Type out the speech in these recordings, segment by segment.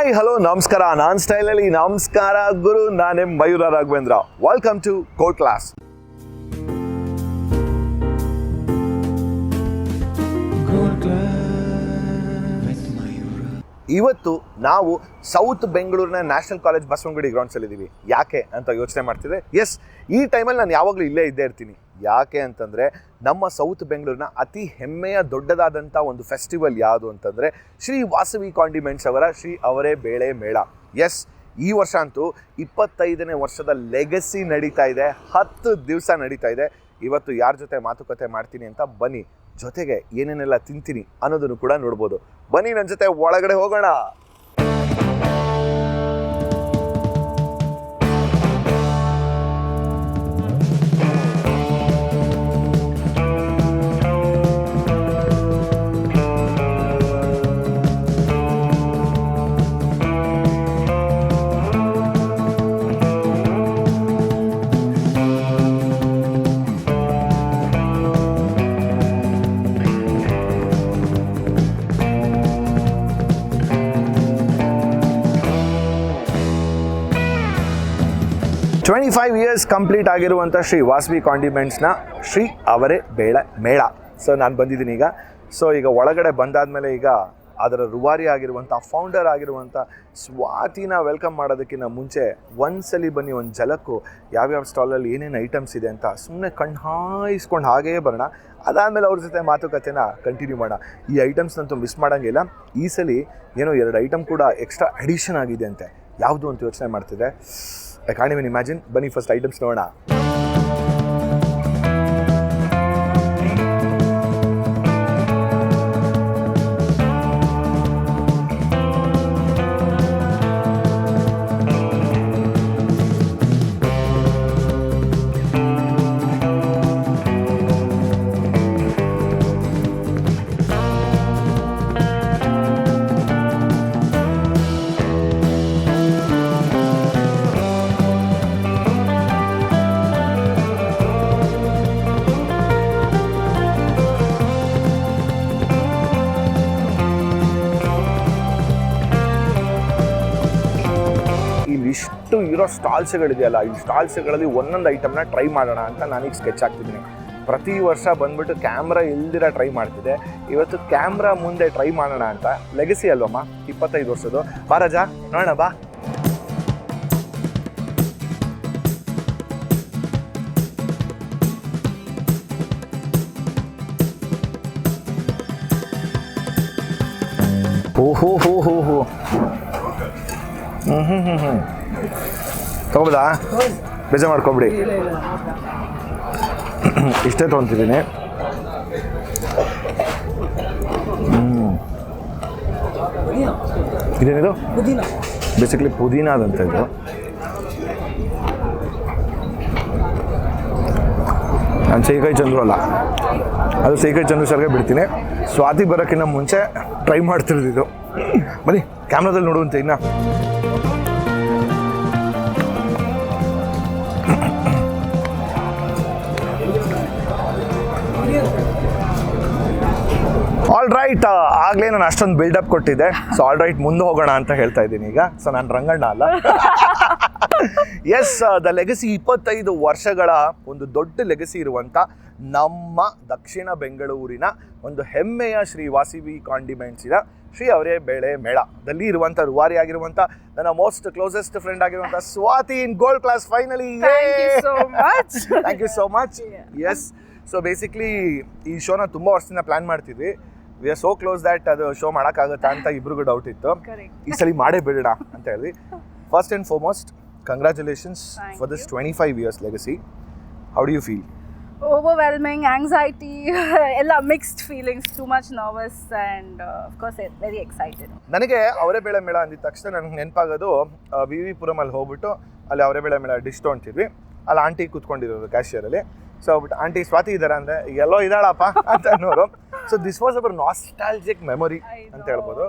Hi hello ನಮಸ್ಕಾರ. ನಾನ್ ಸ್ಟೈಲಲ್ಲಿ ನಮಸ್ಕಾರ ಗುರು. ನಾನೇ Mayura Raghavendra. Welcome to gold Class. ಇವತ್ತು ನಾವು ಸೌತ್ ಬೆಂಗಳೂರಿನ ನ್ಯಾಷನಲ್ ಕಾಲೇಜ್ ಬಸವನಗುಡಿ ಗ್ರೌಂಡ್ಸಲ್ಲಿದ್ದೀವಿ. ಯಾಕೆ ಅಂತ ಯೋಚನೆ ಮಾಡ್ತಿದ್ದೆ. ಎಸ್, ಈ ಟೈಮಲ್ಲಿ ನಾನು ಯಾವಾಗಲೂ ಇಲ್ಲೇ ಇದ್ದೇ ಇರ್ತೀನಿ. ಯಾಕೆ ಅಂತಂದರೆ ನಮ್ಮ ಸೌತ್ ಬೆಂಗಳೂರಿನ ಅತಿ ಹೆಮ್ಮೆಯ ದೊಡ್ಡದಾದಂಥ ಒಂದು ಫೆಸ್ಟಿವಲ್ ಯಾವುದು ಅಂತಂದರೆ ಶ್ರೀ ವಾಸವಿ ಕಾಂಡಿಮೆಂಟ್ಸ್ ಅವರ ಶ್ರೀ ಅವರೇ ಬೇಳೆ ಮೇಳ. ಎಸ್, ಈ ವರ್ಷ ಅಂತೂ 25ನೇ ವರ್ಷದ ಲೆಗಸಿ ನಡೀತಾ ಇದೆ. 10 ದಿವಸ ನಡೀತಾ ಇದೆ. ಇವತ್ತು ಯಾರ ಜೊತೆ ಮಾತುಕತೆ ಮಾಡ್ತೀನಿ ಅಂತ ಬನ್ನಿ, ಜೊತೆಗೆ ಏನೇನೆಲ್ಲ ತಿಂತೀನಿ ಅನ್ನೋದನ್ನು ಕೂಡ ನೋಡ್ಬೋದು. ಬನ್ನಿ ನನ್ನ ಜೊತೆ ಒಳಗಡೆ ಹೋಗೋಣ. ಟ್ವೆಂಟಿ 25 ಇಯರ್ಸ್ ಕಂಪ್ಲೀಟ್ ಆಗಿರುವಂಥ ಶ್ರೀ ವಾಸವಿ ಕಾಂಡಿಮೆಂಟ್ಸ್ನ ಶ್ರೀ ಅವರೇ ಬೇಳೆ ಮೇಳ. ಸೊ ನಾನು ಬಂದಿದ್ದೀನಿ ಈಗ. ಸೊ ಈಗ ಒಳಗಡೆ ಬಂದಾದಮೇಲೆ ಈಗ ಅದರ ರೂವಾರಿ ಆಗಿರುವಂಥ ಫೌಂಡರ್ ಆಗಿರುವಂಥ ಸ್ವಾತಿನ ವೆಲ್ಕಮ್ ಮಾಡೋದಕ್ಕಿಂತ ಮುಂಚೆ ಒಂದ್ಸಲಿ ಬನ್ನಿ, ಒಂದು ಝಲಕ್ಕು ಯಾವ್ಯಾವ ಸ್ಟಾಲಲ್ಲಿ ಏನೇನು ಐಟಮ್ಸ್ ಇದೆ ಅಂತ ಸುಮ್ಮನೆ ಕಣ್ಣು ಹಾಯಿಸ್ಕೊಂಡು ಹಾಗೇ ಬರೋಣ. ಅದಾದಮೇಲೆ ಅವ್ರ ಜೊತೆ ಮಾತುಕತೆನ ಕಂಟಿನ್ಯೂ ಮಾಡೋಣ. ಈ ಐಟಮ್ಸ್ನಂತೂ ಮಿಸ್ ಮಾಡೋಂಗಿಲ್ಲ. ಈ ಸಲ ಏನೋ 2 ಐಟಮ್ ಕೂಡ ಎಕ್ಸ್ಟ್ರಾ ಅಡಿಷನ್ ಆಗಿದೆ ಅಂತೆ. ಯಾವುದು ಅಂತ ಯೋಚನೆ ಮಾಡ್ತಿದ್ದೆ. I can't even imagine. ಬನ್ನಿ ಫಸ್ಟ್ ಐಟಮ್ಸ್ ನೋಡೋಣ. ಇಷ್ಟು ಇರೋ ಸ್ಟಾಲ್ಸ್ಗಳಿದೆಯಲ್ಲ, ಈ ಸ್ಟಾಲ್ಸ್ಗಳಲ್ಲಿ ಒಂದೊಂದು ಐಟಮ್ನ ಟ್ರೈ ಮಾಡೋಣ ಅಂತ ನಾನೀಗ ಸ್ಕೆಚ್ ಹಾಕ್ತಿದ್ದೀನಿ. ಪ್ರತಿ ವರ್ಷ ಬಂದ್ಬಿಟ್ಟು ಕ್ಯಾಮ್ರಾ ಇಲ್ದಿರ ಟ್ರೈ ಮಾಡ್ತಿದ್ದೆ. ಇವತ್ತು ಕ್ಯಾಮ್ರಾ ಮುಂದೆ ಟ್ರೈ ಮಾಡೋಣ ಅಂತ. ಲೆಗಸಿ ಅಲ್ವಮ್ಮ, 25 ವರ್ಷದ್ದು. ಬಾ ರಾಜಾ, ನೋಡೋಣ ಬಾ. ಓಹೋ ಹೋ ಹೋ ಹೋ ತಗೋಬೋದಾ? ಬೇಜಾರು ಮಾಡ್ಕೊಬಿಡಿ, ಇಷ್ಟೇ ತೊಗೊತಿದ್ದೀನಿ. ಇದೇನಿದು? ಬೇಸಿಕ್ಲಿ ಪುದೀನ ಅದಂತ ಇದು. ನಾನು ಸೀಕಾಯಿ ಚಂದ್ರು ಅಲ್ಲ, ಅದು ಸೀಕಾಯಿ ಚಂದ್ರು ಸರ್ಗೆ ಬಿಡ್ತೀನಿ. ಸ್ವಾತಿ ಬರೋಕ್ಕಿಂತ ಮುಂಚೆ ಟ್ರೈ ಮಾಡ್ತಿರೋದಿದ್ದು. ಬನ್ನಿ ಕ್ಯಾಮ್ರಾದಲ್ಲಿ ನೋಡುವಂತೆ. ಇನ್ನು ಆಲ್ ರೈಟ್, ಆಗಲೇ ನಾನು ಅಷ್ಟೊಂದು ಬಿಲ್ಡಪ್ ಕೊಟ್ಟಿದ್ದೆ. ಸೊ ಆಲ್ ರೈಟ್, ಮುಂದೆ ಹೋಗೋಣ ಅಂತ ಹೇಳ್ತಾ ಇದ್ದೀನಿ ಈಗ. ಸೊ ನಾನು ರಂಗಣ್ಣ ಅಲ್ಲ. ಎಸ್, ದ ಲೆಗಸಿ 25 ವರ್ಷಗಳ ಒಂದು ದೊಡ್ಡ ಲೆಗಸಿ ಇರುವಂಥ ನಮ್ಮ ದಕ್ಷಿಣ ಬೆಂಗಳೂರಿನ ಒಂದು ಹೆಮ್ಮೆಯ ಶ್ರೀ ವಾಸವಿ ಕಾಂಡಿಮೆಂಟ್ಸಿನ ಶ್ರೀ ಅವರೇ ಬೇಳೆ ಮೇಳದಲ್ಲಿ ಇರುವಂಥ ರೂವಾರಿ ಆಗಿರುವಂಥ ನನ್ನ ಮೋಸ್ಟ್ ಕ್ಲೋಸೆಸ್ಟ್ ಫ್ರೆಂಡ್ ಆಗಿರುವಂಥ Swati in Gold Class. Finally thank you so much. Yes, so basically ಈ ಶೋನ ತುಂಬ ವರ್ಷದಿಂದ ಪ್ಲ್ಯಾನ್ ಮಾಡ್ತಿದ್ವಿ. We are so close that ಅದು ಶೋ ಮಾಡೋಕ್ಕಾಗುತ್ತಾ ಅಂತ ಇಬ್ರಿಗೂ ಡೌಟ್ ಇತ್ತು. ಈ ಸಲ ಮಾಡೇ ಬಿಡೋಣ ಅಂತ ಹೇಳಿದ್ವಿ. First and foremost, congratulations for this 25 years legacy. How do you feel? Overwhelming, anxiety, ಎಲ್ಲ mixed feelings, too much nervous and of course very excited. ನನಗೆ ಅವರೇ ಬೇಳೆ ಮೇಳ ಅಂದಿದ ತಕ್ಷಣ ನನಗೆ ನೆನಪಾಗೋದು ವಿ ವಿ ಪುರಮಲ್ಲಿ ಹೋಗ್ಬಿಟ್ಟು ಅಲ್ಲಿ ಅವರೇ ಬೇಳೆ ಮೇಳ ಡಿಶ್ ತೊಗೊಂತಿದ್ವಿ. ಅಲ್ಲಿ ಆಂಟಿ ಕೂತ್ಕೊಂಡಿರೋರು ಕ್ಯಾಶಿಯರಲ್ಲಿ. ಸೊ ಬಿಟ್ಟು ಆಂಟಿ ಸ್ವಾತಿ ಇದ್ದಾರೆ ಅಂದರೆ ಎಲ್ಲೋ ಇದ್ದಾಳಪ್ಪ ಅಂತ ಅನ್ನೋರು. So this was our nostalgic memory ಅಂತ ಹೇಳ್ಬೋದು.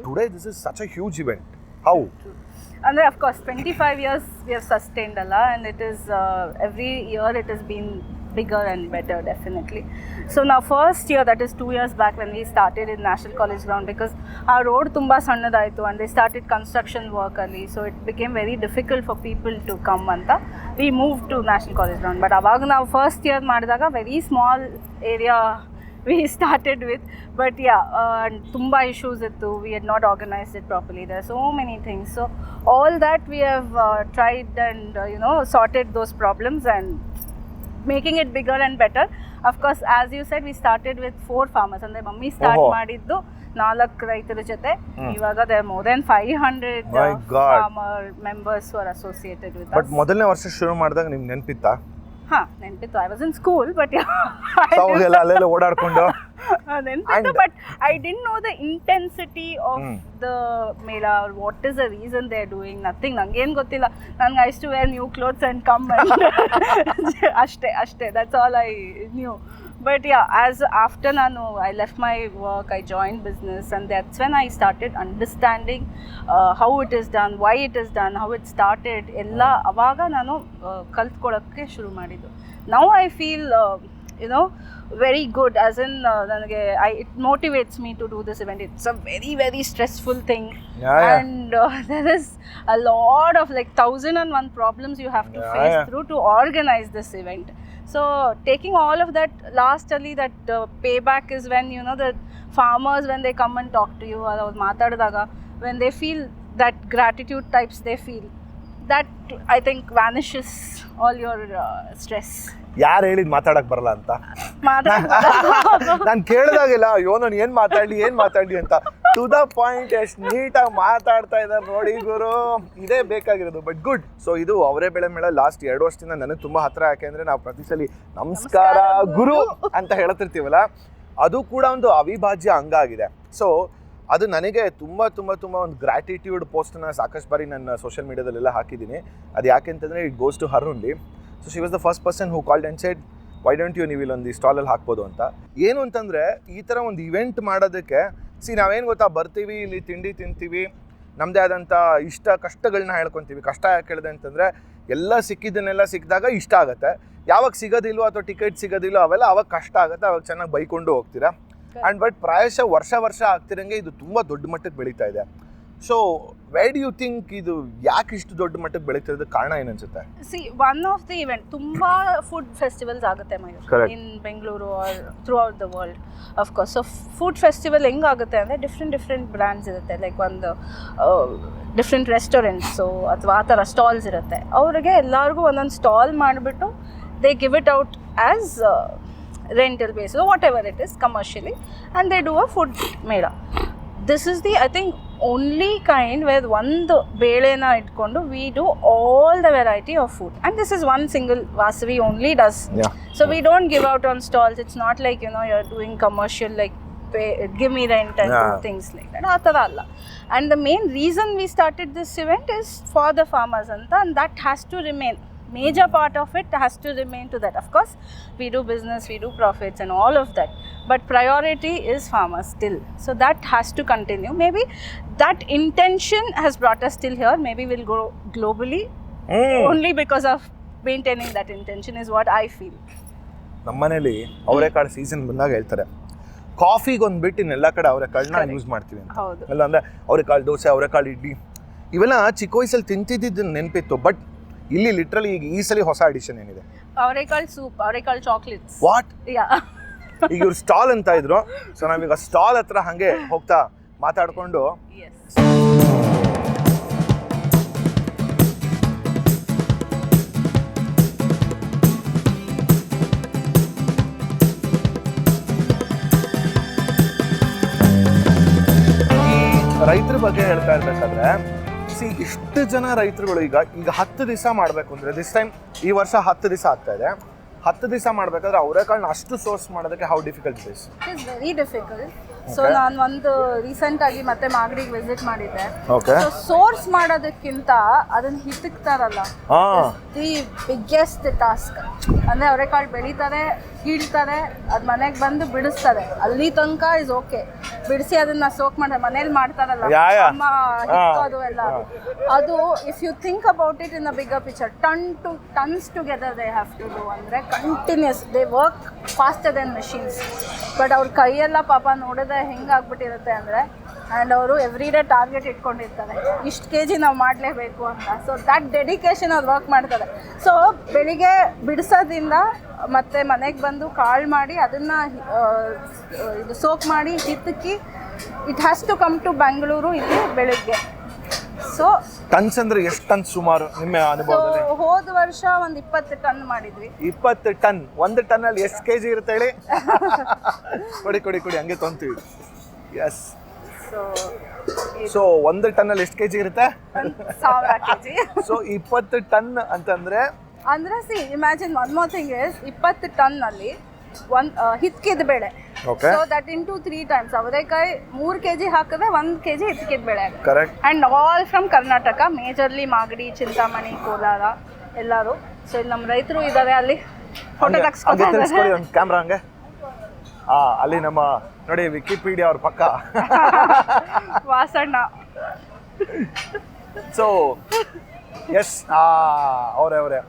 Today this is such a huge event. How? ಅಂದರೆ of course 25 years we have sustained ಅಲ್ಲ, and it is every year it has been bigger and better, definitely. So now first year, that is 2 years back when we started in National College Ground, because our road tumba sannadaitu and they started construction work ali, so it became very difficult for people to come anta we moved to National College Ground. But avaga now first year ಮಾಡಿದಾಗ very small area we started with, but yeah, tumba issues ittu, we had not organized it properly, there are so many things, so all that we have tried and sorted those problems and making it bigger and better. Of course, as you said, we started with 4 farmers, and my mummy start ಮಾಡಿದ್ದು 4 ರೈತರ ಜೊತೆ. ಇವಾಗ there are more than 500 farmer members who are associated with us. But ಮೊದಲನೇ ವರ್ಷ ಶುರು ಮಾಡಿದಾಗ ನಿಮ್ಗೆ ನೆನಪಿತ್ತಾ? ಹಾ, ನೆನಪಿತ್ತು. I was in school, but ಅವಾಗೆಲ್ಲ ಅಲ್ಲೆಲ್ಲ ಓಡಾಡ್ಕೊಂಡು ನೆನಪಿತ್ತು, but I didn't know the intensity of the mela, or what is the reason they are doing. Nothing, ನಂಗೇನು ಗೊತ್ತಿಲ್ಲ. ನನಗೆ I used to wear new clothes and come and ಅಷ್ಟೇ, that's all I knew. But yeah, as after I left my work, I joined business, and that's when I started understanding how it is done, why it is done, how it started. Ella avaga nanu kaltkolakke shuru ಮಾಡಿದ್ದು. Now I feel very good, as in it motivates me to do this event. It's a very, very stressful thing, and there is a lot of 1001 problems you have to face through to organize this event. So taking all of that, lastly that payback is when the farmers, when they come and talk to you, or matadadaga, when they feel that gratitude types they feel, that I think vanishes all your stress. ಯಾರು ಹೇಳಿದ್ ಮಾತಾಡಕ್ ಬರಲ್ಲ ಅಂತ? ನಾನು ಕೇಳಿದಾಗೆಲ್ಲ ಅಯ್ಯೋ ನಾನು ಏನ್ ಮಾತಾಡ್ಲಿ ಅಂತ ಟು ದ ಪಾಯಿಂಟ್ ಎಷ್ಟು ನೀಟಾಗಿ ಮಾತಾಡ್ತಾ ಇದ್ದಾರೆ ನೋಡಿ ಗುರು, ಇದೇ ಬೇಕಾಗಿರೋದು. But good. ಸೊ ಇದು ಅವರೇ ಬೆಳೆ ಮೇಳ ಲಾಸ್ಟ್ 2 ವರ್ಷದಿಂದ ನನಗೆ ತುಂಬಾ ಹತ್ರ, ಯಾಕೆಂದ್ರೆ ನಾವು ಪ್ರತಿ ಸಲ ನಮಸ್ಕಾರ ಗುರು ಅಂತ ಹೇಳ್ತಿರ್ತೀವಲ್ಲ, ಅದು ಕೂಡ ಒಂದು ಅವಿಭಾಜ್ಯ ಅಂಗ ಆಗಿದೆ. ಸೊ ಅದು ನನಗೆ ತುಂಬ ಒಂದು ಗ್ರ್ಯಾಟಿಟ್ಯೂಡ್ ಪೋಸ್ಟನ್ನ ಸಾಕಷ್ಟು ಬಾರಿ ನನ್ನ ಸೋಷಿಯಲ್ ಮೀಡಿಯಾದಲ್ಲೆಲ್ಲ ಹಾಕಿದ್ದೀನಿ. ಅದು ಯಾಕೆ ಅಂತಂದರೆ it goes to her only. So she was the first person who called and said why don't you ನೀವು ಇಲ್ಲೊಂದು ಸ್ಟಾಲಲ್ಲಿ ಹಾಕ್ಬೋದು ಅಂತ. ಏನು ಅಂತಂದರೆ ಈ ಥರ ಒಂದು ಇವೆಂಟ್ ಮಾಡೋದಕ್ಕೆ ನಾವೇನು ಗೊತ್ತಾ, ಬರ್ತೀವಿ, ಇಲ್ಲಿ ತಿಂಡಿ ತಿಂತೀವಿ, ನಮ್ಮದೇ ಆದಂಥ ಇಷ್ಟ ಕಷ್ಟಗಳನ್ನ ಹೇಳ್ಕೊತೀವಿ. ಕಷ್ಟ ಯಾಕೆ ಹೇಳಿದೆ ಅಂತಂದರೆ ಎಲ್ಲ ಸಿಕ್ಕಿದ್ದನ್ನೆಲ್ಲ ಸಿಕ್ಕಿದಾಗ ಇಷ್ಟ ಆಗುತ್ತೆ, ಯಾವಾಗ ಸಿಗೋದಿಲ್ವೋ ಅಥವಾ ಟಿಕೆಟ್ ಸಿಗೋದಿಲ್ಲೋ ಅವೆಲ್ಲ ಅವಾಗ ಕಷ್ಟ ಆಗುತ್ತೆ, ಅವಾಗ ಚೆನ್ನಾಗಿ ಬೈಕೊಂಡು ಹೋಗ್ತೀರಾ. ಆ್ಯಂಡ್ ಬಟ್ ಪ್ರಾಯಶಃ ವರ್ಷ ಆಗ್ತಿರಂಗೆ ಇದು ತುಂಬ ದೊಡ್ಡ ಮಟ್ಟಕ್ಕೆ ಬೆಳೀತಾ ಇದೆ. So where do you think ಇದು ಯಾಕೆ ಇಷ್ಟು ದೊಡ್ಡ ಮಟ್ಟಕ್ಕೆ ಬೆಳೀತಿರೋದಕ್ಕೆ ಕಾರಣ ಏನನ್ಸುತ್ತೆ? ಒನ್ ಆಫ್ ದಿ ಇವೆಂಟ್, ತುಂಬಾ ಫುಡ್ ಫೆಸ್ಟಿವಲ್ಸ್ ಆಗುತ್ತೆ Mayur in Bengaluru or throughout the world of course. So food festival ಹೆಂಗಾಗುತ್ತೆ ಅಂದರೆ ಡಿಫ್ರೆಂಟ್ ಬ್ರ್ಯಾಂಡ್ಸ್ ಇರುತ್ತೆ, ಲೈಕ್ ಒಂದು ಡಿಫ್ರೆಂಟ್ ರೆಸ್ಟೋರೆಂಟ್ಸು ಅಥವಾ ಆ ಥರ ಸ್ಟಾಲ್ಸ್ ಇರುತ್ತೆ. ಅವ್ರಿಗೆ ಎಲ್ಲರಿಗೂ ಒಂದೊಂದು ಸ್ಟಾಲ್ ಮಾಡಿಬಿಟ್ಟು they give it out as rental basis or whatever it is commercially, and they do a food mela. This is the, I think, only kind where one belena itkondu we do all the variety of food, and this is one single Vasavi only does. So we don't give out on stalls. It's not like you're doing commercial like give me rent and do things like that. Athara alla. And the main reason we started this event is for the farmers anta, and that has to remain. Major part of it has to remain to that. Of course, we do business, we do profits and all of that, but priority is farmers still. So that has to continue. Maybe that intention has brought us till here. Maybe we'll go globally only because of maintaining that intention is what I feel. ನಮ್ಮನೇಲಿ ಅವರೆಕಾಳು season ಬಂದಾಗ ಹೇಳ್ತಾರೆ, ಕಾಫಿಗೆ ಒಂದು ಬಿಟ್ಟು ಇನ್ನೆಲ್ಲ ಕಡೆ ಅವರೆಕಾಳನ್ನ use ಮಾಡ್ತೀವಿ ಅಂತ. ಅಲ್ಲ ಅಂದರೆ ಅವರೆಕಾಳು ದೋಸೆ, ಅವರೆಕಾಳು ಇಡ್ಲಿ, ಇವೆಲ್ಲ ಚಿಕ್ಕ ವಯಸ್ಸಲ್ಲಿ ತಿಂತಿದ್ದು ನೆನಪಿತ್ತು. ಬಟ್ ಇಲ್ಲಿ ಲಿಟ್ರಲಿ ಈಗ ಈ ಸಲ ಹೊಸ ಅಡಿಷನ್ ಏನಿದೆ, ಅವರೆಕಾಳು ಸೂಪ್, ಅವರೆಕಾಳು ಚಾಕ್ಲೇಟ್ಸ್. ವಾಟ್? ಈಗ ಇವ್ರು ಸ್ಟಾಲ್ ಅಂತ ಇದ್ರು. ಸೊ ನಾವೀಗ ಸ್ಟಾಲ್ ಹತ್ರ ಹಾಗೆ ಹೋಗ್ತಾ ಮಾತಾಡ್ಕೊಂಡು ರೈತರ ಬಗ್ಗೆ ಹೇಳ್ತಾ ಇರ್ಬೇಕಾದ್ರೆ ಇಷ್ಟು ಜನ ರೈತರುಗಳು ಈಗ 10 ದಿವಸ ಮಾಡಬೇಕು ಅಂದರೆ ದಿಸ್ ಟೈಮ್ ಈ ವರ್ಷ 10 ದಿವಸ ಆಗ್ತಾ ಇದೆ. 10 ದಿವಸ ಮಾಡಬೇಕಾದ್ರೆ ಅವರೆಕಾಳನ್ನ ಅಷ್ಟು ಸೋರ್ಸ್ ಮಾಡೋದಕ್ಕೆ how difficult it is? It is very difficult. So ನಾನು ಒಂದು ರೀಸೆಂಟ್ ಆಗಿ ಮತ್ತೆ ಮಾಗಡಿಗೆ ವಿಸಿಟ್ ಮಾಡಿದ್ದೆ. ಓಕೆ. ಸೊ ಸೋರ್ಸ್ ಮಾಡೋದಕ್ಕಿಂತ ಅದನ್ನ ಹಿತಕ್ತಾರಲ್ಲ, ದಿ ಬಿಗ್ಗೆಸ್ಟ್ ಟಾಸ್ಕ್. ಅಂದ್ರೆ ಅವರೆಕಾಳು ಬೆಳೀತಾರೆ, ಕೀಳ್ತಾರೆ, ಅದು ಮನೆಗೆ ಬಂದು ಬಿಡಿಸ್ತಾರೆ, ಅಲ್ಲಿ ತನಕ ಇಸ್ ಓಕೆ. ಬಿಡಿಸಿ ಅದನ್ನ ಸೋಕ್ ಮಾಡಿ ಮನೇಲಿ ಮಾಡ್ತಾರಲ್ಲ ಅಮ್ಮ ಹಿಕ್ಕೋದು ಎಲ್ಲ, ಅದು if you think about it in a bigger picture, tons together they have to do. ಅಂದರೆ continues they work faster then machines. But ಅವ್ರ ಕೈಯೆಲ್ಲ ಪಾಪ ನೋಡಿದ್ರೆ ಹೆಂಗಾಗ್ಬಿಟ್ಟಿರುತ್ತೆ ಅಂದರೆ, ಆ್ಯಂಡ್ ಅವರು ಎವ್ರಿ ಡೇ ಟಾರ್ಗೆಟ್ ಇಟ್ಕೊಂಡಿರ್ತಾರೆ, ಇಷ್ಟು ಕೆ ಜಿ ನಾವು ಮಾಡಲೇಬೇಕು ಅಂತ. ಸೊ ದಟ್ ಡೆಡಿಕೇಶನ್ ಅವ್ರು ವರ್ಕ್ ಮಾಡ್ತಾರೆ. ಸೊ ಬೆಳಿಗ್ಗೆ ಬಿಡಿಸೋದ್ರಿಂದ ಮತ್ತು ಮನೆಗೆ ಬಂದು ಕಾಳು ಮಾಡಿ ಅದನ್ನು ಇದು ಸೋಕ್ ಮಾಡಿ ಹಿತ್ತಕ್ಕಿ, it has to come to Bengaluru ಇಲ್ಲಿ ಬೆಳಿಗ್ಗೆ. ಸೊ ಟನ್ಸ್ ಅಂದ್ರೆ ಎಷ್ಟು ಟನ್ ಸುಮಾರು ನಿಮ್ಮ ಅನುಭವದಲ್ಲಿ? ಹೋದ ವರ್ಷ ಒಂದು 20 ಟನ್ ಮಾಡಿದ್ವಿ. 20 ಟನ್? ಒಂದು ಟನ್ ಅಲ್ಲಿ ಎಷ್ಟು ಕೆಜಿ ಇರುತ್ತೆ ಹೇಳಿ? ಕೊಡಿ ಹಂಗೆ ತೊಂತೀವಿ. ಎಸ್. ಸೊ ಒಂದು ಟನ್ ಅಲ್ಲಿ ಎಷ್ಟು ಕೆಜಿ ಇರುತ್ತೆ? 1000 kg. ಸೊ 20 ಟನ್ ಅಂತಂದ್ರೆ C imagine one more thing is, 20 ton ಅಲ್ಲಿ ಒಂದು ಹಿತ್ಕಿದ ಬೇಳೆ. So that into 3 times. ಅವರೆಕಾಯಿ 3 kg ಹಾಕಿದ್ರೆ 1 kg ಹಿತ್ಕಿದ ಬೇಳೆ. Correct. And all from Karnataka, majorly Magadi, Chintamani, Kolar ಎಲ್ಲರೂ. ಸೊ ಇಲ್ಲಿ ನಮ್ಮ ರೈತರು ಇದ್ದಾರೆ, ಅಲ್ಲಿ ಫೋಟೋ ತೆಗೆಸ್ಕೊಳ್ಳಿ ಒಂದು ಕ್ಯಾಮ್ರಾ ಹಂಗೆ. ಅಲ್ಲಿ ನಮ್ಮ ನೋಡಿ ವಿಕಿಪೀಡಿಯಾ ಅವ್ರ ಪಕ್ಕ ವಾಸಣ್ಣ. ಸೊ ಎಸ್, ಅವರೇ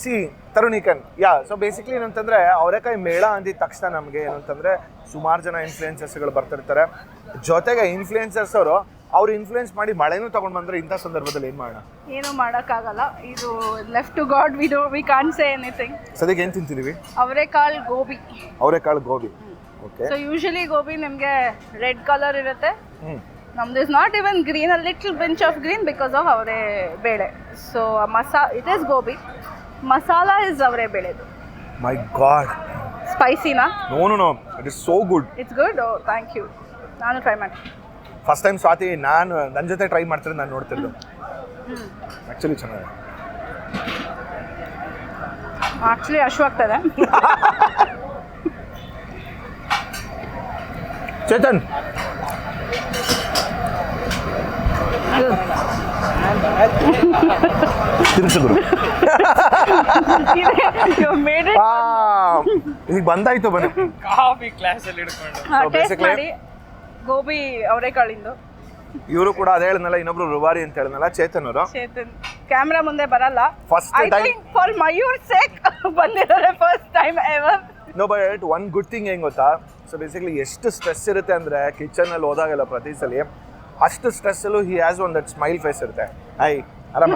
ಸಿ ತರುಣಿಕನ್. ಸೊ ಬೇಸಿಕ್ಲಿ ಏನಂತಂದ್ರೆ ಅವರೆಕಾಯಿ ಮೇಳ ಅಂದಿದ ತಕ್ಷಣ ನಮಗೆ ಏನಂತಂದ್ರೆ ಸುಮಾರು ಜನ ಇನ್ಫ್ಲೂಯೆನ್ಸರ್ಸ್ಗಳು ಬರ್ತಿರ್ತಾರೆ. ಜೊತೆಗೆ ಇನ್ಫ್ಲೂಯೆನ್ಸರ್ಸ್ ಅವರು ಇನ್ಫ್ಲೂಯೆನ್ಸ್ ಮಾಡಿ ಮಳೆನೂ ತಗೊಂಡು ಬಂದ್ರೆ ಇಂಥ ಸಂದರ್ಭದಲ್ಲಿ ಏನು ಮಾಡೋಣ? ಏನು ಮಾಡೋಕ್ಕಾಗಲ್ಲ. ಇದು left to God, we can't say anything. ಸದ್ಯಕ್ಕೆ ಏನು ತಿಂತಿದೀವಿ? ಅವರೆಕಾಳು gobi. Okay. So usually gobi ನಿಮಗೆ ರೆಡ್ ಕಲರ್ ಇರುತ್ತೆ. ನಮ್ದು is not even green, a little pinch of green because of ಅವರೇ ಬೇಳೆ. So it is gobi, masala is ಅವರೇ ಬೇಳೆದು. ಮೈ ಗಾಡ್, ಸ್ಪೈಸಿನಾ? No, it is so good. It's good. Thank you. ನಾನು try ಮಾಡ್ತೀನಿ. ಫಸ್ಟ್ ಟೈಮ್ ಸ್ವಾತಿ ನಾನು ನನ್ನ ಜೊತೆ ಟ್ರೈ ಮಾಡ್ತಿರೋದು ನಾನು ನೋಡ್ತಿದ್ದು. ಆ್ಯಕ್ಚುಲಿ ಚೆನ್ನಾಗಿದೆ. ಆ್ಯಕ್ಚುಲಿ ಹಶ್ವಾಗ್ತದೆ. ಚೇತನ್, ತಿನ್ಸಿದ್ರು ಈಗ ಬಂದಾಯ್ತು. ಬನ್ನಿ ಕಾಫಿ ಕ್ಲಾಸ್ ಅಲ್ಲಿ ಹಿಡ್ಕೊಂಡು ಗೋಬಿ ಅವರೆಕಾಳಿಂದು. ಇವರು ಕೂಡ ಅದೇ ಹೇಳಿದ್ನಲ್ಲ, ಇನ್ನೊಬ್ರು ರುವಾರಿ ಅಂತ ಹೇಳಿದ್ನಲ್ಲ, ಚೇತನ್ ಕ್ಯಾಮ್ರಾ ಮುಂದೆ ಬರಲ್ಲ. First time for Mayur sake ಬಂದಿದ್ದಾರೆ, first time ever. No, but one good thing ಹೆಂಗ್ ಗೊತ್ತಾ? ಸೊ ಬೇಸಿಕ್ಲಿ ಎಷ್ಟು ಸ್ಟ್ರೆಸ್ ಇರುತ್ತೆ ಅಂದ್ರೆ ಕಿಚನ್ ಅಲ್ಲಿ ಹೋದಾಗೆಲ್ಲ ಪ್ರತಿ ಸಲ ಅಷ್ಟು ಸ್ಟ್ರೆಸ್ ಅಲ್ಲೂ he has one that smile face ಇರುತ್ತೆ. ಐ ಆರಾಮ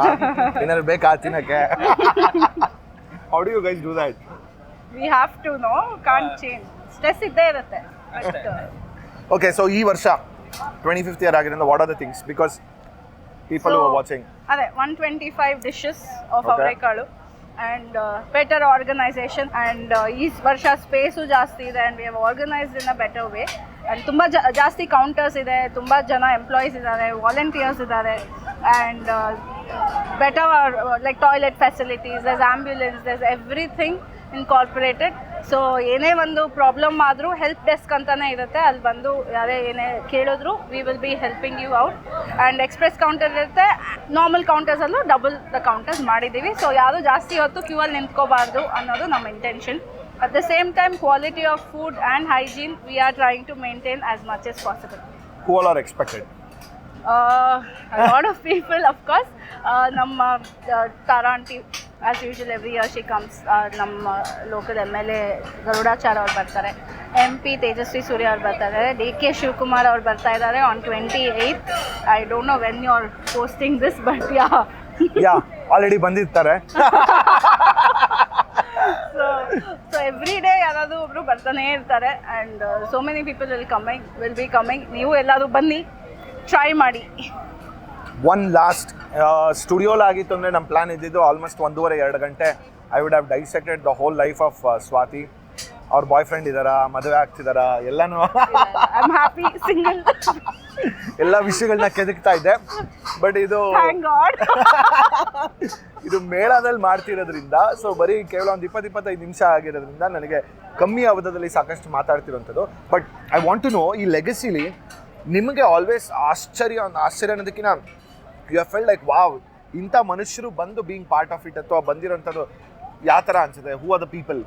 ಏನಾದ್ರು ಬೇಕಾ ತಿನ್ನಕ್ಕೆ? How do you guys do that? We have to know, can't change. Stress ಇದ್ದೇ ಇರುತ್ತೆ. ಓಕೆ, ಸೊ ಈ ವರ್ಷ 25th year ಆಗಿರೋದ್ರಿಂದ what are the things, because people who are watching? ಅದೇ 125 dishes ಆಫ್ ಅವರೆಕಾಳು ಆ್ಯಂಡ್ ಬೆಟರ್ ಆರ್ಗನೈಸೇಷನ್. ಆ್ಯಂಡ್ ಈ ವರ್ಷ space ಜಾಸ್ತಿ ಇದೆ and we have organised in a better way. And ತುಂಬ ಜಾಸ್ತಿ ಕೌಂಟರ್ಸ್ ಇದೆ, ತುಂಬ ಜನ ಎಂಪ್ಲಾಯೀಸ್ ಇದ್ದಾರೆ, ವಾಲಂಟಿಯರ್ಸ್ ಇದ್ದಾರೆ, and better like toilet facilities, ದರ್ಸ್ ambulance, ದರ್ಸ್ everything incorporated. So ಏನೇ ಒಂದು ಪ್ರಾಬ್ಲಮ್ ಆದರೂ ಹೆಲ್ಪ್ ಡೆಸ್ಕ್ ಅಂತಲೇ ಇರುತ್ತೆ, ಅಲ್ಲಿ ಬಂದು ಯಾರೇ ಏನೇ ಕೇಳಿದ್ರು we will be helping you out. And express counter ಇರುತ್ತೆ, ನಾರ್ಮಲ್ ಕೌಂಟರ್ಸಲ್ಲೂ ಡಬಲ್ ದ ಕೌಂಟರ್ಸ್ ಮಾಡಿದ್ದೀವಿ. ಸೊ ಯಾರು ಜಾಸ್ತಿ ಹೊತ್ತು ಕ್ಯೂ ಅಲ್ಲಿ ನಿಂತ್ಕೋಬಾರ್ದು ಅನ್ನೋದು ನಮ್ಮ intention. At the same time, quality of food and hygiene we are trying to maintain as much as possible. Who all are expected? A lot of people, of course. Namma Tara aunty, as usual every year she comes. Namma local MLA Garudachar ಅವರು ಬರ್ತಾರೆ, MP Tejasvi Surya ಅವರು ಬರ್ತಾರೆ, DK Shivakumar ಅವರು ಬರ್ತಾ ಇದ್ದಾರೆ on 28th. I don't know when you are posting this, but yeah, already ಬಂದಿರ್ತಾರೆ. So every day ಯಾರಾದರೂ ಒಬ್ರು ಬರ್ತಾನೆ ಇರ್ತಾರೆ and so many people will be coming. ನೀವು ಎಲ್ಲರೂ ಬನ್ನಿ, ಟ್ರೈ ಮಾಡಿ. ಒನ್ ಲಾಸ್ಟ್, ಸ್ಟುಡಿಯೋಲಾಗಿತ್ತು ಅಂದರೆ ನಮ್ಮ ಪ್ಲಾನ್ ಇದ್ದಿದ್ದು ಆಲ್ಮೋಸ್ಟ್ 1.5-2 ಗಂಟೆ. I would have dissected the whole life of Swathi. ಅವ್ರ ಬಾಯ್ ಫ್ರೆಂಡ್ ಇದ್ದಾರಾ, ಮದುವೆ ಆಗ್ತಿದ್ದಾರಾ, ಎಲ್ಲನೂ ಎಲ್ಲ ವಿಷಯಗಳನ್ನ ಕೆದಕ್ತಾ ಇದ್ದೆ. ಬಟ್ ಇದು ಇದು ಮೇಳದಲ್ಲಿ ಮಾಡ್ತಿರೋದ್ರಿಂದ ಸೊ ಬರೀ ಕೇವಲ ಒಂದು 20-25 ನಿಮಿಷ ಆಗಿರೋದ್ರಿಂದ ನನಗೆ ಕಮ್ಮಿ ಅವಧಿಯಲ್ಲಿ ಸಾಕಷ್ಟು ಮಾತಾಡ್ತಿರೋಂಥದ್ದು. But I want to know, ಈ ಲೆಗಸಿಲಿ ನಿಮಗೆ ಆಲ್ವೇಸ್ ಆಶ್ಚರ್ಯ ಅನ್ನೋದಕ್ಕಿಂತ you have felt like wow, ಇಂಥ ಮನುಷ್ಯರು ಬಂದು ಬೀಯಿಂಗ್ ಪಾರ್ಟ್ ಆಫ್ ಇಟ್ ಅಥವಾ ಬಂದಿರೋಂಥದ್ದು ಯಾವ ಥರ ಅನ್ಸುತ್ತೆ? Who are the people?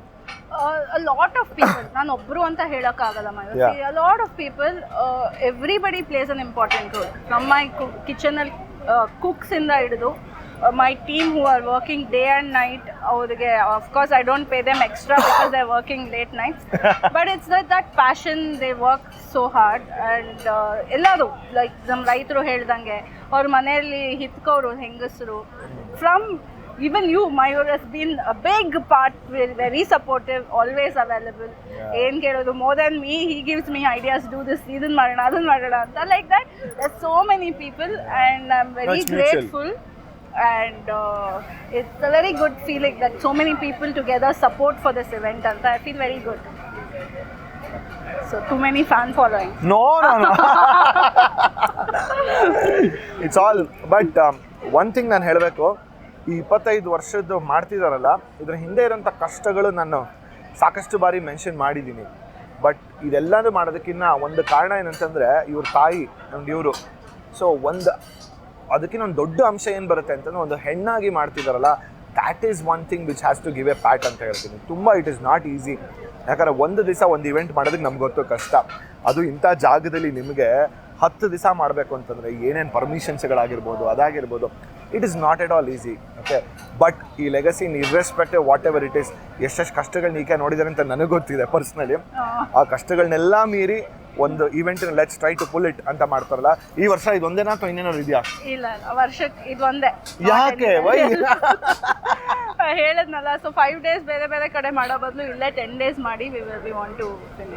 A lot of people. ನಾನು ಒಬ್ರು ಅಂತ ಹೇಳೋಕ್ಕಾಗಲ್ಲ Mayur. A lot of people, everybody plays an important role. From my kitchen ಅಲ್ಲಿ cooks ಇಂದ ಹಿಡಿದು my team who are working day and night, ಅವ್ರಿಗೆ of course I don't pay them extra because they're working late nights, but it's that passion, they work so hard. And ಎಲ್ಲರೂ like ನಮ್ಮ ರೈತರು ಹೇಳ್ದಂಗೆ ಅವ್ರ ಮನೆಯಲ್ಲಿ ಹಿತ್ಕೋರು ಹೆಂಗಸರು, from even you, Mayur, has been a big part, very supportive, always available. ಏನು ಕೇಳೋದು, more than me, he gives me ideas, do this, ಇದನ್ನ ಮಾಡೋಣ ಅದನ್ನ ಮಾಡೋಣ ಅಂತ, like that. There's so many people and I'm very grateful. And it's a very good feeling that so many people together support for this event, and I feel very good. So too many fan following. No. It's all, but one thing ನಾನು ಹೇಳಬೇಕು, ಈ 25 ವರ್ಷದ್ದು ಮಾಡ್ತಿದ್ದಾರಲ್ಲ, ಇದ್ರ ಹಿಂದೆ ಇರೋಂಥ ಕಷ್ಟಗಳು ನಾನು ಸಾಕಷ್ಟು ಬಾರಿ ಮೆನ್ಷನ್ ಮಾಡಿದ್ದೀನಿ. ಬಟ್ ಇದೆಲ್ಲನೂ ಮಾಡೋದಕ್ಕಿಂತ ಒಂದು ಕಾರಣ ಏನಂತಂದರೆ ಇವ್ರ ತಾಯಿ ಆ್ಯಂಡ್ ಇವರು. ಸೊ ಅದಕ್ಕಿಂತ ಒಂದು ದೊಡ್ಡ ಅಂಶ ಏನು ಬರುತ್ತೆ ಅಂತಂದ್ರೆ, ಒಂದು ಹೆಣ್ಣಾಗಿ ಮಾಡ್ತಿದ್ದಾರಲ್ಲ, that is one thing which has to give a pat ಅಂತ ಹೇಳ್ತೀನಿ. ತುಂಬ ಇಟ್ ಈಸ್ ನಾಟ್ ಈಸಿ. ಯಾಕಂದರೆ ಒಂದು ದಿವಸ ಒಂದು ಇವೆಂಟ್ ಮಾಡೋದಕ್ಕೆ ನಮ್ಗೆ ಗೊತ್ತು ಕಷ್ಟ. ಅದು ಇಂಥ ಜಾಗದಲ್ಲಿ ನಿಮಗೆ 10 ದಿವಸ ಮಾಡಬೇಕು ಅಂತಂದರೆ ಏನೇನು ಪರ್ಮಿಷನ್ಸ್ಗಳಾಗಿರ್ಬೋದು, ಅದಾಗಿರ್ಬೋದು, it is not at all easy. Okay, but ಈ legacy irrespective whatever it is, ಎಷ್ಟೆಷ್ಟು ಕಷ್ಟಗಳು ನೀಕೆ ನೋಡಿದ್ದಾರೆ ಅಂತ ನನಗೆ ಗೊತ್ತಿದೆ ಪರ್ಸ್ನಲಿ. ಆ ಕಷ್ಟಗಳನ್ನೆಲ್ಲ ಮೀರಿ ಒಂದು ಈವೆಂಟ್ನ let's try to pull it ಅಂತ ಮಾಡ್ತಾರಲ್ಲ. ಈ ವರ್ಷ ಇದೊಂದೇನಾ ಅಥವಾ ಇನ್ನೇನಾದ್ರು ಇದೆಯಾ? ಇಲ್ಲ, ವರ್ಷಕ್ಕೆ ಇದೊಂದೇ. ಯಾಕೆ? ವೈ? ಹೇಳದ್ನಲ್ಲ, ಸೊ 5 days ಬೇರೆ ಬೇರೆ ಕಡೆ ಮಾಡೋ ಬದಲು ಇಲ್ಲೇ 10 days ಮಾಡಿ we want to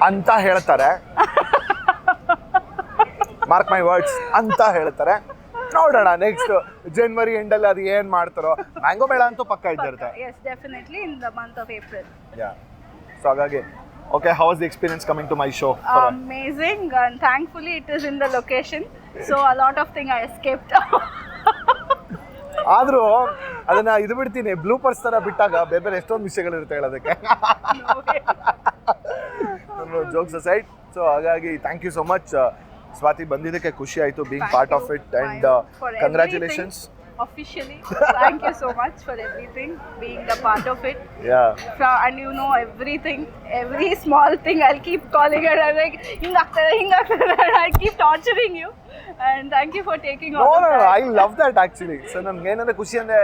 ಅಂತ ಹೇಳ್ತಾರೆ. ಮಾರ್ಕ್ ಮೈ ವರ್ಡ್ಸ್ ಅಂತ ಹೇಳ್ತಾರೆ. ನೋಡೋಣ ನೆಕ್ಸ್ಟ್ ಜನವರಿ ಎಂಡಲ್ಲಿ ಅದು ಏನು ಮಾಡ್ತಾರೋ. ಮ್ಯಾಂಗೋ ಮೇಳ ಅಂತೂ ಪಕ್ಕ ಇದ್ದಿರುತ್ತೆ. Yes, definitely in the month of April. Yeah. So ಹಾಗಾಗಿ okay, how was the experience coming to my show? Amazing, and thankfully it is in the location, so a lot of things I escaped. ಆದರೂ ಅದನ್ನ ಇದು ಬಿಡ್ತೀನಿ, ಬ್ಲೂಪರ್ಸ್ ಥರ ಬಿಟ್ಟಾಗ ಬೇರೆ ಎಷ್ಟೊಂದು ವಿಷಯಗಳಿರುತ್ತೆ ಹೇಳೋದಕ್ಕೆ. Jokes aside. ಸೊ ಹಾಗಾಗಿ thank you so much Swathi, ಬಂದಿದ್ದಕ್ಕೆ ಖುಷಿ ಆಯಿತು, being part of it, and congratulations. Officially, thank you so much for everything, being a part of it. Yeah. And you know everything, every small thing I'll keep calling her. I'm like, I'll keep torturing you. And thank you for taking all of that. No, I love that actually. So ನಮ್ಗೆ ಏನಂದ್ರೆ ಖುಷಿ ಅಂದರೆ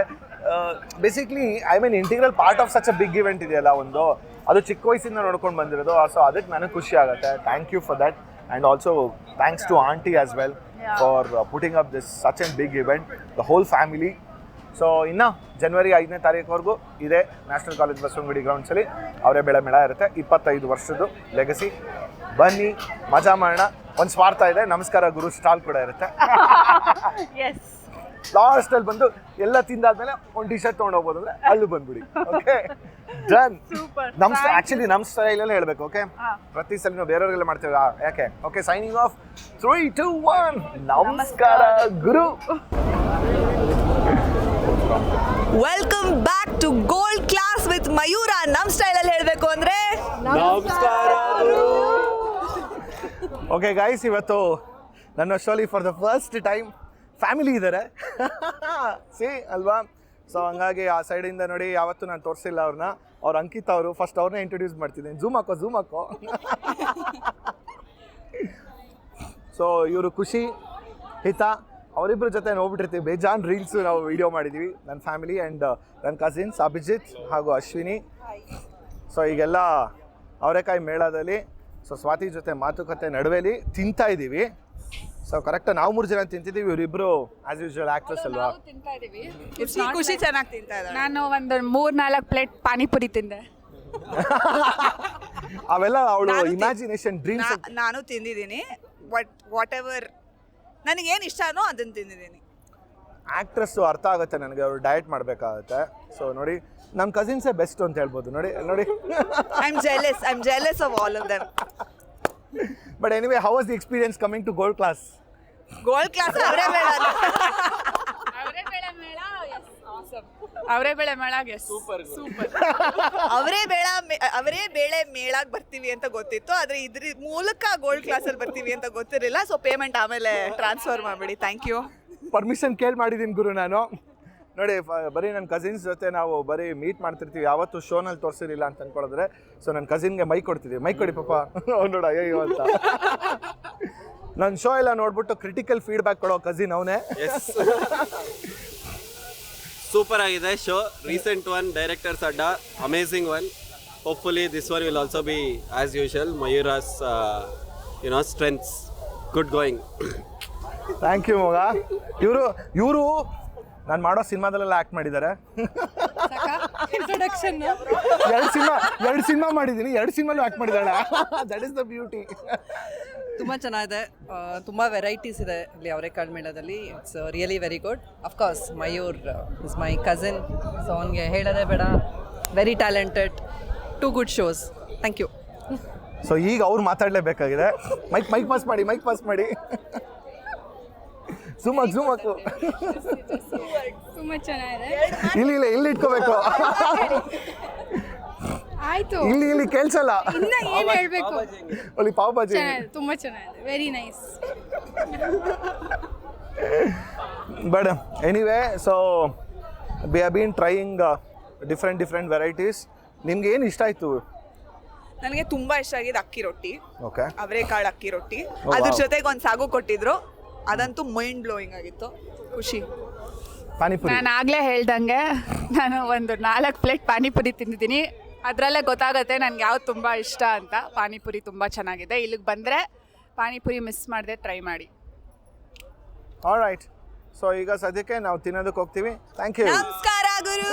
basically I mean integral part of such a big event ಇದೆಯಲ್ಲ ಒಂದು, ಅದು ಚಿಕ್ಕ ವಯಸ್ಸಿಂದ ನೋಡ್ಕೊಂಡು ಬಂದಿರೋದು. ಸೊ ಅದಕ್ಕೆ ನನಗೆ ಖುಷಿ ಆಗುತ್ತೆ. Thank you for that. And also thanks to auntie as well for putting up this such a big event, the whole family. So ಇನ್ನು ಜನವರಿ 5ನೇ ತಾರೀಕುವರೆಗೂ ಇದೆ ನ್ಯಾಷನಲ್ ಕಾಲೇಜ್ ಬಸವನಗುಡಿ ಗ್ರೌಂಡ್ಸಲ್ಲಿ ಅವರೇ ಬೆಳೆ ಮೇಳ ಇರುತ್ತೆ. 25 ವರ್ಷದ್ದು ಲೆಗಸಿ. ಬನ್ನಿ, ಮಜಾ ಮಾಡೋಣ. ಒಂದು ಸ್ವಾರ್ಥ ಇದೆ, ನಮಸ್ಕಾರ ಗುರು ಸ್ಟಾಲ್ ಕೂಡ ಇರುತ್ತೆ. ಲಾಸ್ಟಲ್ಲಿ ಬಂದು ಎಲ್ಲ ತಿಂದಾದ್ಮೇಲೆ ಒಂದು ಟಿ ಶರ್ಟ್ ತೊಗೊಂಡು ಹೋಗ್ಬೋದು ಅಂದರೆ ಅಲ್ಲೂ ಬಂದ್ಬಿಡಿ. Okay, done. ನಮ್ಮ ಆ್ಯಕ್ಚುಲಿ ನಮ್ಮ ಸ್ಟೈಲಲ್ಲೇ ಹೇಳಬೇಕು. ಓಕೆ, ಪ್ರತಿ ಸಲ ನಾವು ಬೇರೆಯವ್ರಿಗೆಲ್ಲ ಮಾಡ್ತೇವೆ. ಯಾಕೆ? Okay, signing off 3, 2, 1. ನಮಸ್ಕಾರ ಗುರು. Welcome back to gold class with Mayura. ನಮ್ಮ ಸ್ಟೈಲಲ್ಲಿ ಹೇಳಬೇಕು ಅಂದರೆ ನಮಸ್ಕಾರ ಗುರು. ಓಕೆ ಗೈಸ್, ಇವತ್ತು ನನ್ನ ಶೋಲಿ for the first time family ಇದ್ದಾರೆ. ಸಿ ಅಲ್ವಾ? ಸೊ ಹಂಗಾಗಿ ಆ ಸೈಡಿಂದ ನೋಡಿ, ಯಾವತ್ತೂ ನಾನು ತೋರಿಸಿಲ್ಲ ಅವ್ರನ್ನ. ಅವ್ರು ಅಂಕಿತ್ ಅವರು, ಫಸ್ಟ್ ಅವ್ರನ್ನೇ ಇಂಟ್ರೊಡ್ಯೂಸ್ ಮಾಡ್ತಿದ್ದೀನಿ. ಝೂಮ್ ಹಾಕೋ. ಸೊ ಇವರು ಖುಷಿ, ಹಿತ, ಅವರಿಬ್ಬರ ಜೊತೆ ನೋಡ್ಬಿಟ್ಟಿರ್ತೀವಿ. ಬೇಜಾನ್ ರೀಲ್ಸು ನಾವು ವಿಡಿಯೋ ಮಾಡಿದ್ದೀವಿ, ನನ್ನ ಫ್ಯಾಮಿಲಿ ಆ್ಯಂಡ್ ನನ್ನ ಕಸಿನ್ಸ್ ಅಭಿಜಿತ್ ಹಾಗೂ ಅಶ್ವಿನಿ. ಸೊ ಈಗೆಲ್ಲ ಅವರೆಕಾಯಿ ಮೇಳದಲ್ಲಿ ಸೊ ಸ್ವಾತಿ ಜೊತೆ ಮಾತುಕತೆ ನಡುವೆಲಿ ತಿಂತಾ ಇದ್ದೀವಿ. ಸೊ ಕರೆಕ್ಟ್ ನಾವು 3 ಜನ ತಿಂತಿದ್ದೀವಿ. ಇವರಿಬ್ಬರು ಆಸ್ ಯೂಶುವಲ್ ಆಕ್ಟ್ರೆಸ್ ಅಲ್ವಾ? ಖುಷಿ ಚೆನ್ನಾಗಿ ತಿಂತಾ ಇದ್ದಾರೆ. ನಾನು ಒಂದು 3-4 ಪ್ಲೇಟ್ ಪಾನಿಪುರಿ ತಿಂದೆ. ಅವೆಲ್ಲ ಅವಳು ಇಮ್ಯಾಜಿನೇಷನ್ ಡ್ರೀಮ್ಸ್. ನಾನು ತಿಂದಿದ್ದೀನಿ, ಬಟ್ ವಾಟ್ ಎವರ್ ನನಗೇನು ಇಷ್ಟನೋ ಅದನ್ನು ತಿಂದಿದ್ದೀನಿ. ಆ್ಯಕ್ಟ್ರೆಸ್ಸು ಅರ್ಥ ಆಗುತ್ತೆ ನನಗೆ, ಅವರು ಡಯಟ್ ಮಾಡಬೇಕಾಗತ್ತೆ. ಸೊ ನೋಡಿ, ನಮ್ಮ ಕಸಿನ್ಸೇ ಬೆಸ್ಟ್ ಅಂತ ಹೇಳ್ಬೋದು. ನೋಡಿ I am jealous of all of them. But anyway, how was the experience coming to gold class? Gold class ಅವರೇ ಬೇಡ. ಅವರೇ ಬೆಳೆ ಮೇಳಾಗೆ ಸೂಪರ್ ಅವರೇ ಬೇಳೆ ಮೇಳಾಗ್ ಬರ್ತೀವಿ ಅಂತ ಗೊತ್ತಿತ್ತು, ಆದ್ರೆ ಇದ್ರ ಮೂಲಕ ಗೋಲ್ಡ್ ಕ್ಲಾಸಲ್ಲಿ ಬರ್ತೀವಿ ಅಂತ ಗೊತ್ತಿರಲಿಲ್ಲ. ಸೊ ಪೇಮೆಂಟ್ ಆಮೇಲೆ ಟ್ರಾನ್ಸ್ಫರ್ ಮಾಡಿಬಿಡಿ. Thank you. ಪರ್ಮಿಷನ್ ಕೇಳಿ ಮಾಡಿದ್ದೀನಿ ಗುರು ನಾನು. ನೋಡಿ ಬರೀ ನನ್ನ ಕಸಿನ್ಸ್ ಜೊತೆ ನಾವು ಬರೀ ಮೀಟ್ ಮಾಡ್ತಿರ್ತೀವಿ, ಯಾವತ್ತೂ ಶೋನಲ್ಲಿ ತೋರಿಸಿರಲಿಲ್ಲ ಅಂತ ಅಂದ್ಕೊಳ್ಳೋದ್ರೆ. ಸೊ ನನ್ನ ಕಸಿನ್ಗೆ ಮೈಕ್ ಕೊಡ್ತಿದ್ದೀವಿ, ಮೈಕ್ ಕೊಡಿ ಪಾಪ ಅವ್ನು ನೋಡ ಅಯ್ಯೋ ಅಂತ. ನನ್ನ ಶೋ ಎಲ್ಲ ನೋಡ್ಬಿಟ್ಟು ಕ್ರಿಟಿಕಲ್ ಫೀಡ್ಬ್ಯಾಕ್ ಕೊಡೋ ಕಸಿನ್ ಅವನೇ. ಸೂಪರ್ ಆಗಿದೆ ಶೋ. ರೀಸೆಂಟ್ ಒನ್ ಡೈರೆಕ್ಟರ್ಸ್ ಅಡ್ಡ amazing one. Hopefully this one will also be as usual Mayura's strengths. Good going. Thank you ಮಗ. ಇವರು ನಾನು ಮಾಡೋ ಸಿನಿಮಾದಲ್ಲೆಲ್ಲ ಆ್ಯಕ್ಟ್ ಮಾಡಿದ್ದಾರೆ. ಎರಡು ಸಿನಿಮಾ ಮಾಡಿದ್ದೀನಿ, 2 ಸಿನಿಮಾಲು ಆ್ಯಕ್ಟ್ ಮಾಡಿದ್ದಾಳೆ. That is the beauty. ತುಂಬ ಚೆನ್ನಾಗಿದೆ, ತುಂಬ ವೆರೈಟೀಸ್ ಇದೆ ಇಲ್ಲಿ ಅವರೇಕಾಳು ಮೇಳದಲ್ಲಿ. It's really very good. Of course Mayur is my cousin, so ಅವನಿಗೆ ಹೇಳೋದೇ ಬೇಡ. Very talented, 2 good shows. Thank you. So ಈಗ ಅವ್ರು ಮಾತಾಡಲೇಬೇಕಾಗಿದೆ. ಮೈಕ್ ಪಾಸ್ ಮಾಡಿ. ಝೂಮ್ ಹಾಕು. ತುಂಬ ಚೆನ್ನಾಗಿದೆ. ಇಲ್ಲಿ ಇಟ್ಕೋಬೇಕು. ಆಯ್ತು, ಇಲ್ಲಿ ಕೇಳಿಸಲ್ಲ. ಇನ್ನ ಏನು ಹೇಳಬೇಕು? ಅಲ್ಲಿ ಪಾವ್ ಭಾಜಿ ತುಂಬ ಚೆನ್ನಾಗಿದೆ. Very nice. But anyway, so we have been trying different varieties. ನಿಮ್ಗೆ ಏನು ಇಷ್ಟ ಆಯಿತು? ನನಗೆ ತುಂಬಾ ಇಷ್ಟ ಆಗಿದೆ ಅಕ್ಕಿ ರೊಟ್ಟಿ, ಓಕೆ, ಅವರೇಕಾಳು ಅಕ್ಕಿ ರೊಟ್ಟಿ. ಅದ್ರ ಜೊತೆಗೆ ಒಂದು ಸಾಗು ಕೊಟ್ಟಿದ್ರು, ಅದಂತೂ ಮೈಂಡ್ ಬ್ಲೋಯಿಂಗ್ ಆಗಿತ್ತು. ಖುಷಿ. ಪಾನಿಪುರಿ ನಾನು ಆಗಲೇ ಹೇಳ್ದಂಗೆ ನಾನು ಒಂದು 4 ಪ್ಲೇಟ್ ಪಾನಿಪುರಿ ತಿಂದಿದ್ದೀನಿ. ಅದರಲ್ಲೇ ಗೊತ್ತಾಗುತ್ತೆ ನನಗೆ ಯಾವ್ದು ತುಂಬ ಇಷ್ಟ ಅಂತ. ಪಾನಿಪುರಿ ತುಂಬ ಚೆನ್ನಾಗಿದೆ. ಇಲ್ಲಿಗೆ ಬಂದರೆ ಪಾನಿಪುರಿ ಮಿಸ್ ಮಾಡದೆ ಟ್ರೈ ಮಾಡಿ. All right. ಸೊ ಈಗ ಸದ್ಯಕ್ಕೆ ನಾವು ತಿನ್ನೋದಕ್ಕೆ ಹೋಗ್ತೀವಿ. Thank you. ನಮಸ್ಕಾರ ಗುರು.